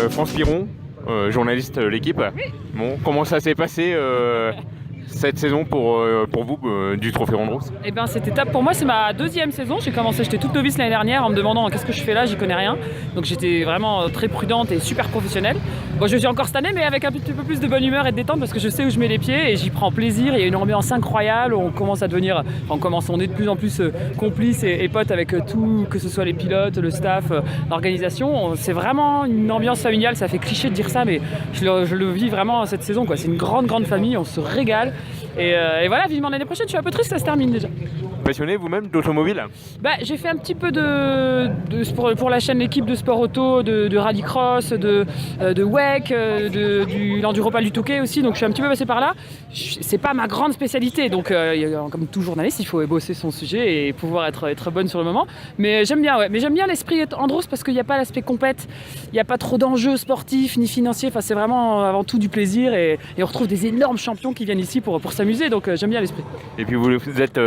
France Piron, journaliste L'équipe. Oui. Bon, comment ça s'est passé cette saison pour vous du Trophée Randros? Eh ben, c'était top. Pour moi, c'est ma deuxième saison. J'étais toute novice l'année dernière en me demandant qu'est-ce que je fais là, j'y connais rien. Donc j'étais vraiment très prudente et super professionnelle. Bon, je suis encore cette année, mais avec un petit peu plus de bonne humeur et de détente parce que je sais où je mets les pieds et j'y prends plaisir. Il y a une ambiance incroyable. On commence à devenir, on est de plus en plus complices et potes avec tout, que ce soit les pilotes, le staff, l'organisation. C'est vraiment une ambiance familiale. Ça fait cliché de dire ça, mais je le vis vraiment cette saison, quoi. C'est une grande famille. On se régale. Et voilà, vivement l'année prochaine. Je suis un peu triste, ça se termine déjà. Passionné vous-même d'automobile? J'ai fait un petit peu de sport pour la chaîne L'équipe, de sport auto, de rallycross, de WEC, du l'Enduropal du Touquet aussi, donc je suis un petit peu passé par là. C'est pas ma grande spécialité, donc comme tout journaliste, il faut bosser son sujet et pouvoir être bonne sur le moment. Mais j'aime bien, ouais. Mais j'aime bien l'esprit Andros parce qu'il n'y a pas l'aspect compète, il n'y a pas trop d'enjeux sportifs ni financiers, enfin, c'est vraiment avant tout du plaisir et on retrouve des énormes champions qui viennent ici pour s'amuser, donc j'aime bien l'esprit. Et puis vous êtes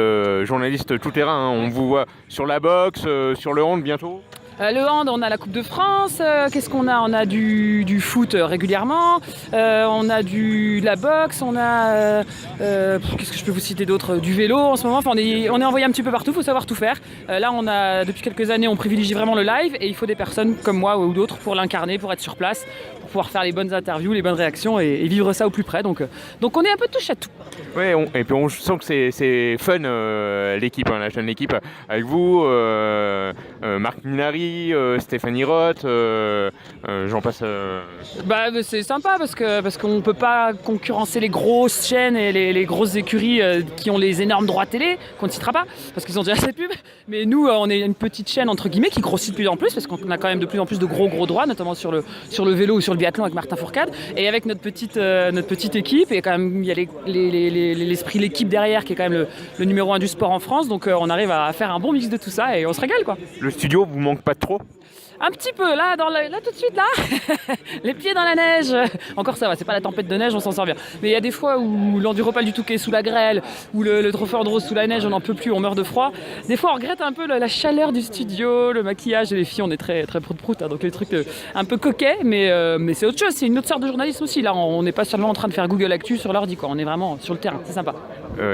journaliste tout terrain, hein. On vous voit sur la boxe, sur le hand bientôt. Le hand, on a la Coupe de France. Qu'est-ce qu'on a? On a du foot régulièrement. On a de la boxe. On a qu'est-ce que je peux vous citer d'autre? Du vélo en ce moment. Enfin, on est envoyé un petit peu partout. Il faut savoir tout faire. Là, depuis quelques années, on privilégie vraiment le live et il faut des personnes comme moi ou d'autres pour l'incarner, pour être sur place, pour pouvoir faire les bonnes interviews, les bonnes réactions et vivre ça au plus près. Donc on est un peu touche à tout. Ouais, et puis on sent que c'est fun l'équipe, hein, la chaîne L'équipe, avec vous, Marc Minari, Stéphanie Roth, j'en passe. C'est sympa parce qu'on peut pas concurrencer les grosses chaînes et les grosses écuries qui ont les énormes droits télé, qu'on ne citera pas parce qu'ils ont déjà assez de pubs. Mais nous, on est une petite chaîne entre guillemets qui grossit de plus en plus parce qu'on a quand même de plus en plus de gros droits, notamment sur le vélo ou sur le biathlon avec Martin Fourcade. Et avec notre petite équipe, et quand même il y a l'esprit L'équipe derrière qui est quand même le numéro 1 du sport en France. Donc on arrive à faire un bon mix de tout ça et on se régale, quoi. Le studio vous manque pas trop? Un petit peu, là tout de suite, là, les pieds dans la neige. Encore ça va, c'est pas la tempête de neige, on s'en sort bien. Mais il y a des fois où l'Enduropal du Touquet sous la grêle, ou le Trophée Andros sous la neige, on n'en peut plus, on meurt de froid. Des fois, on regrette un peu la chaleur du studio, le maquillage, et les filles, on est très prout-prout, hein, donc les trucs un peu coquets, mais c'est autre chose, c'est une autre sorte de journalisme aussi. Là, on n'est pas seulement en train de faire Google Actu sur l'ordi, quoi. On est vraiment sur le terrain, c'est sympa.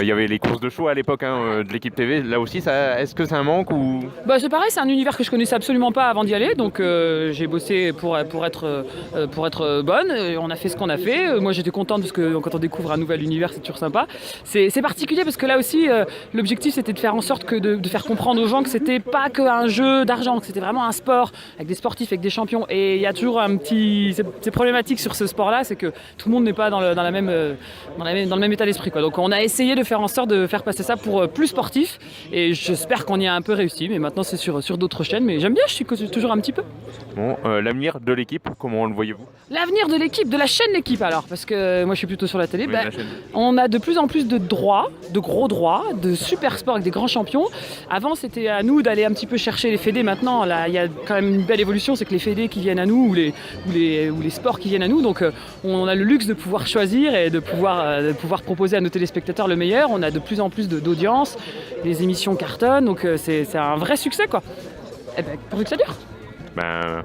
Il y avait les courses de show à l'époque, hein, de l'Équipe TV, là aussi, est-ce que c'est un manque ou... C'est pareil, c'est un univers que je connaissais absolument pas avant d'y aller, donc j'ai bossé pour être bonne, on a fait ce qu'on a fait. Moi j'étais contente parce que quand on découvre un nouvel univers, c'est toujours sympa. C'est particulier parce que là aussi l'objectif c'était de faire en sorte que de faire comprendre aux gens que c'était pas qu'un jeu d'argent, que c'était vraiment un sport avec des sportifs, avec des champions. Et il y a toujours c'est problématique sur ce sport-là, c'est que tout le monde n'est pas dans le même état d'esprit, quoi. Donc on a essayé de faire en sorte de faire passer ça pour plus sportif et j'espère qu'on y a un peu réussi, mais maintenant c'est sur d'autres chaînes, mais j'aime bien, je suis toujours un petit peu. Bon, l'avenir de l'équipe, comment le voyez-vous? L'avenir de l'équipe, de la chaîne L'équipe alors, parce que moi je suis plutôt sur la télé, Oui, la chaîne. On a de plus en plus de droits, de gros droits, de super sports avec des grands champions. Avant c'était à nous d'aller un petit peu chercher les fédés, maintenant là il y a quand même une belle évolution, c'est que les fédés qui viennent à nous ou les sports qui viennent à nous, donc on a le luxe de pouvoir choisir et de pouvoir proposer à nos téléspectateurs le meilleur. On a de plus en plus d'audience, les émissions cartonnent, donc c'est un vrai succès, quoi. Et pourvu que ça dure.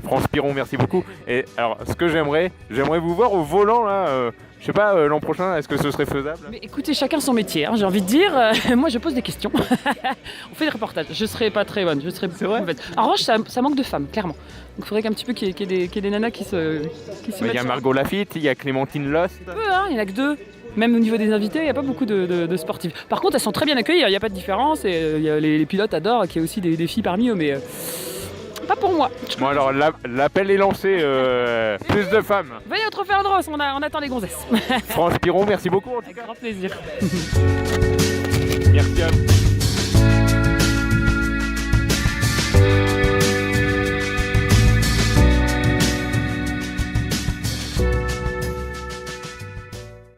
France Piron, merci beaucoup. Et alors, ce que j'aimerais vous voir au volant là. Je sais pas, l'an prochain, est-ce que ce serait faisable? Mais écoutez, chacun son métier, hein, j'ai envie de dire. Moi, je pose des questions. On fait des reportages. Je serais pas très bonne. C'est vrai. En revanche, ça manque de femmes, clairement. Donc, il faudrait qu'un petit peu qu'il y ait des nanas qui se mettent. Il y a Margot Lafitte, il y a Clémentine Lost. Il n'y en a que deux. Même au niveau des invités, il n'y a pas beaucoup de sportifs. Par contre, elles sont très bien accueillies, il n'y a pas de différence. Et les pilotes adorent qu'il y ait aussi des filles parmi eux, mais pas pour moi. Bon alors, l'appel est lancé, plus de femmes. Venez au Trophée Andros, on attend les gonzesses. France Piron, merci beaucoup. Avec grand plaisir. Merci à vous.